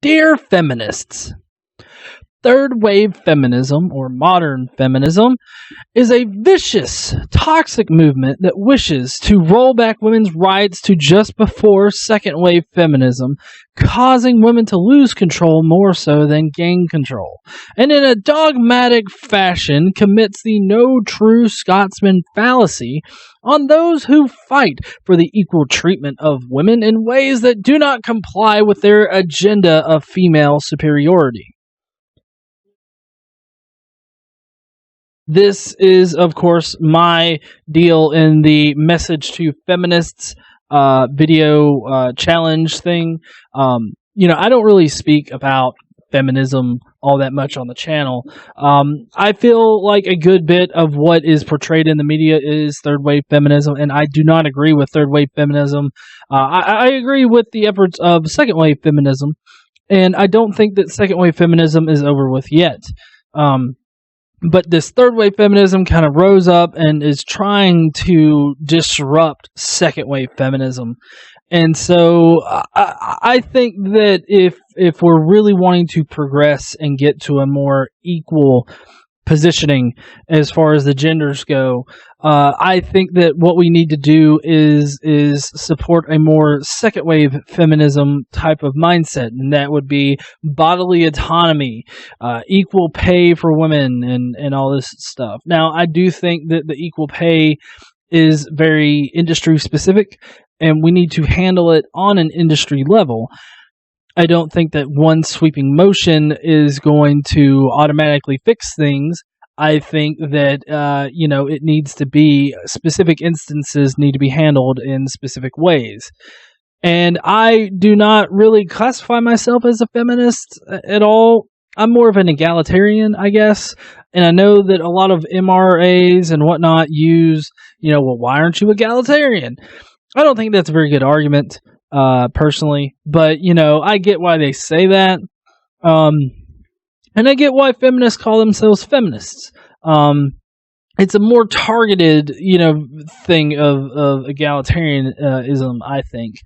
Dear feminists, third wave feminism, or modern feminism, is a vicious, toxic movement that wishes to roll back women's rights to just before second wave feminism, causing women to lose control more so than gain control, and in a dogmatic fashion commits the no True Scotsman Fallacy on those who fight for the equal treatment of women in ways that do not comply with their agenda of female superiority. This is, of course, my deal in the Message to Feminists video challenge thing. I don't really speak about feminism all that much on the channel. I feel like a good bit of what is portrayed in the media is third wave feminism, and I do not agree with third wave feminism. I agree with the efforts of second wave feminism, and I don't think that second wave feminism is over with yet. But this third wave feminism kind of rose up and is trying to disrupt second wave feminism. And so I think that if we're really wanting to progress and get to a more equal positioning as far as the genders go, I think that what we need to do is support a more second wave feminism type of mindset, and that would be bodily autonomy, equal pay for women, and all this stuff. Now, I do think that the equal pay is very industry specific, and we need to handle it on an industry level. I don't think that one sweeping motion is going to automatically fix things. I think that, it needs to be, specific instances need to be handled in specific ways. And I do not really classify myself as a feminist at all. I'm more of an egalitarian, I guess. And I know that a lot of MRAs and whatnot use, why aren't you egalitarian? I don't think that's a very good argument, personally. But, I get why they say that. And I get why feminists call themselves feminists. It's a more targeted, thing of egalitarianism, I think.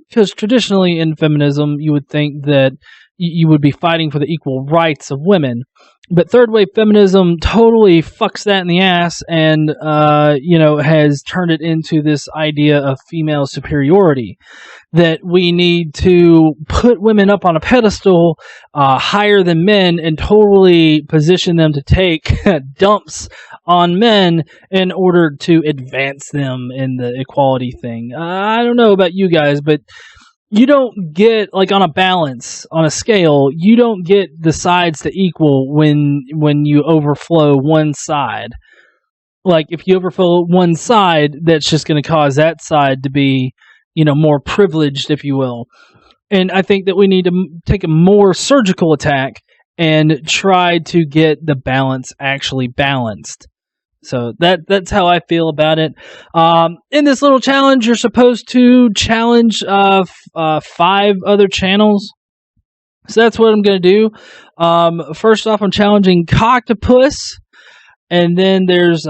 Because traditionally in feminism, you would think that you would be fighting for the equal rights of women. But third wave feminism totally fucks that in the ass and, has turned it into this idea of female superiority. That we need to put women up on a pedestal higher than men and totally position them to take dumps on men in order to advance them in the equality thing. I don't know about you guys, but you don't get, on a balance, on a scale, you don't get the sides to equal when you overflow one side. If you overflow one side, that's just going to cause that side to be, more privileged, if you will. And I think that we need to take a more surgical attack and try to get the balance actually balanced. So that's how I feel about it. In this little challenge, you're supposed to challenge 5 other channels. So that's what I'm going to do. First off, I'm challenging Coctopus. And then there's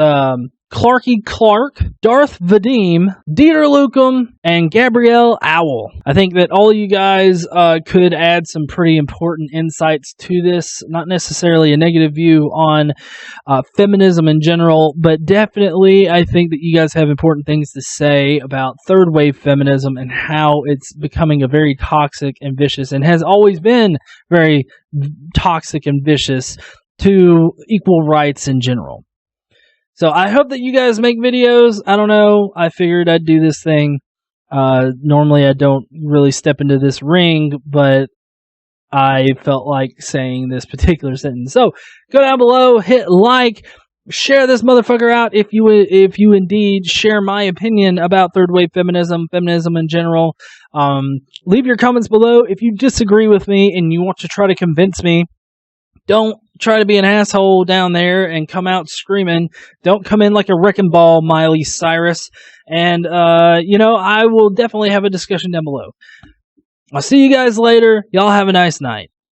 Clarky Clark, Darth Vadim, Dieter Lukum, and Gabrielle Owl. I think that all you guys could add some pretty important insights to this. Not necessarily a negative view on feminism in general, but definitely I think that you guys have important things to say about third wave feminism and how it's becoming a very toxic and vicious, and has always been very toxic and vicious to equal rights in general. So I hope that you guys make videos. I don't know. I figured I'd do this thing. Normally I don't really step into this ring, but I felt like saying this particular sentence. So go down below, hit like, share this motherfucker out if you indeed share my opinion about third wave feminism in general. Leave your comments below if you disagree with me and you want to try to convince me. Don't try to be an asshole down there and come out screaming. Don't come in like a wrecking ball, Miley Cyrus. And, I will definitely have a discussion down below. I'll see you guys later. Y'all have a nice night.